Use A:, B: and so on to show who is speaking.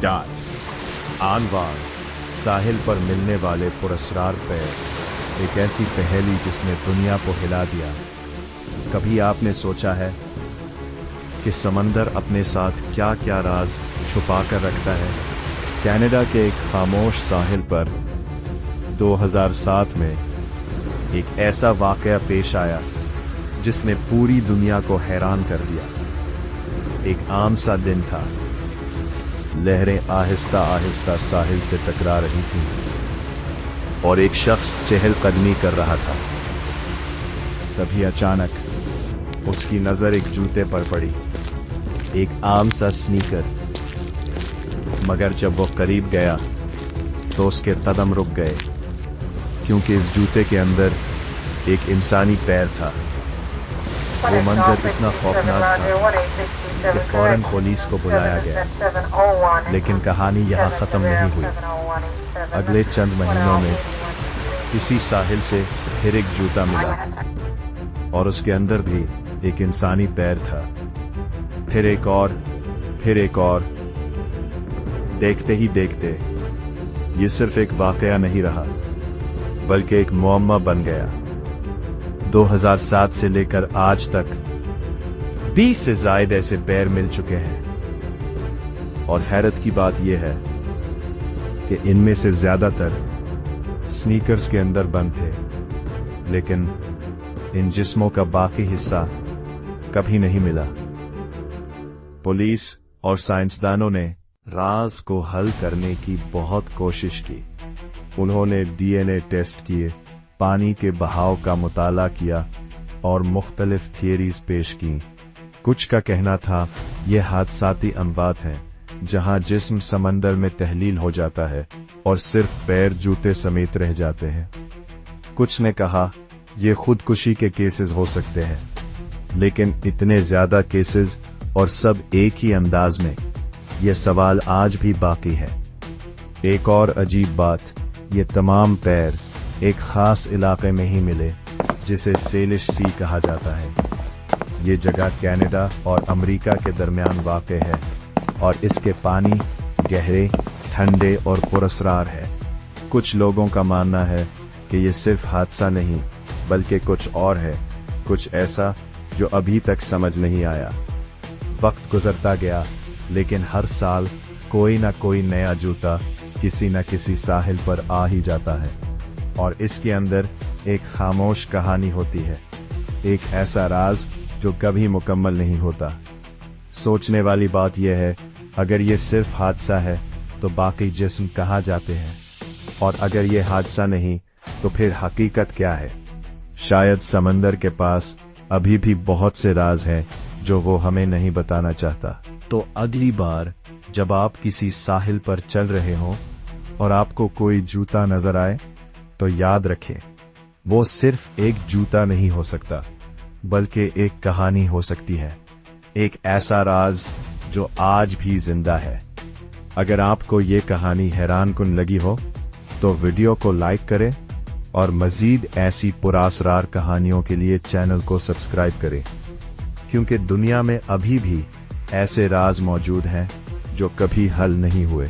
A: आनवार साहिल पर मिलने वाले पुरस्कार पैर एक ऐसी पहेली जिसने दुनिया को हिला दिया। कभी आपने सोचा है कि समंदर अपने साथ क्या क्या राज छुपा कर रखता है? कनाडा के एक खामोश साहिल पर 2007 में एक ऐसा वाकया पेश आया जिसने पूरी दुनिया को हैरान कर दिया। एक आम सा दिन था। लहरें आहिस्ता आहिस्ता साहिल से टकरा रही थीं और एक शख्स चहलकदमी कर रहा था। तभी अचानक उसकी नजर एक जूते पर पड़ी, एक आम सा स्नीकर। मगर जब वो करीब गया तो उसके कदम रुक गए, क्योंकि इस जूते के अंदर एक इंसानी पैर था। वो मंजर इतना खौफनाक था कि फौरन पुलिस को बुलाया गया। लेकिन कहानी यहाँ खत्म नहीं हुई। अगले चंद महीनों में इसी साहिल से फिर एक जूता मिला और उसके अंदर भी एक इंसानी पैर था। फिर एक और, फिर एक और। देखते ही देखते ये सिर्फ एक वाकया नहीं रहा, बल्कि एक मुअम्मा बन गया। 2007 से लेकर आज तक 20 से ज्यादा ऐसे पैर मिल चुके हैं। और हैरत की बात यह है कि इनमें से ज्यादातर स्नीकर्स के अंदर बंद थे, लेकिन इन जिस्मों का बाकी हिस्सा कभी नहीं मिला। पुलिस और साइंसदानों ने राज को हल करने की बहुत कोशिश की। उन्होंने डीएनए टेस्ट किए, पानी के बहाव का मुताला किया और मुख्तलिफ थियरीज पेश की। कुछ का कहना था यह हादसाती अमवात है, जहां जिस्म समंदर में तहलील हो जाता है और सिर्फ पैर जूते समेत रह जाते हैं। कुछ ने कहा ये खुदकुशी के केसेस हो सकते हैं, लेकिन इतने ज्यादा केसेस और सब एक ही अंदाज में, यह सवाल आज भी बाकी है। एक और अजीब बात, ये तमाम पैर एक खास इलाके में ही मिले जिसे सेलिश सी कहा जाता है। ये जगह कनाडा और अमेरिका के दरमियान वाक़ है और इसके पानी गहरे, ठंडे और पुरस्कार है। कुछ लोगों का मानना है कि ये सिर्फ हादसा नहीं, बल्कि कुछ और है, कुछ ऐसा जो अभी तक समझ नहीं आया। वक्त गुजरता गया, लेकिन हर साल कोई ना कोई नया जूता किसी न किसी साहिल पर आ ही जाता है और इसके अंदर एक खामोश कहानी होती है, एक ऐसा राज जो कभी मुकम्मल नहीं होता। सोचने वाली बात यह है, अगर ये सिर्फ हादसा है तो बाकी जिस्म कहाँ जाते हैं, और अगर ये हादसा नहीं तो फिर हकीकत क्या है? शायद समंदर के पास अभी भी बहुत से राज हैं जो वो हमें नहीं बताना चाहता। तो अगली बार जब आप किसी साहिल पर चल रहे हो और आपको कोई जूता नजर आए, तो याद रखें, वो सिर्फ एक जूता नहीं हो सकता, बल्कि एक कहानी हो सकती है, एक ऐसा राज जो आज भी जिंदा है। अगर आपको ये कहानी हैरानकुन लगी हो तो वीडियो को लाइक करें और मजीद ऐसी पुरअसरार कहानियों के लिए चैनल को सब्सक्राइब करें, क्योंकि दुनिया में अभी भी ऐसे राज मौजूद हैं जो कभी हल नहीं हुए।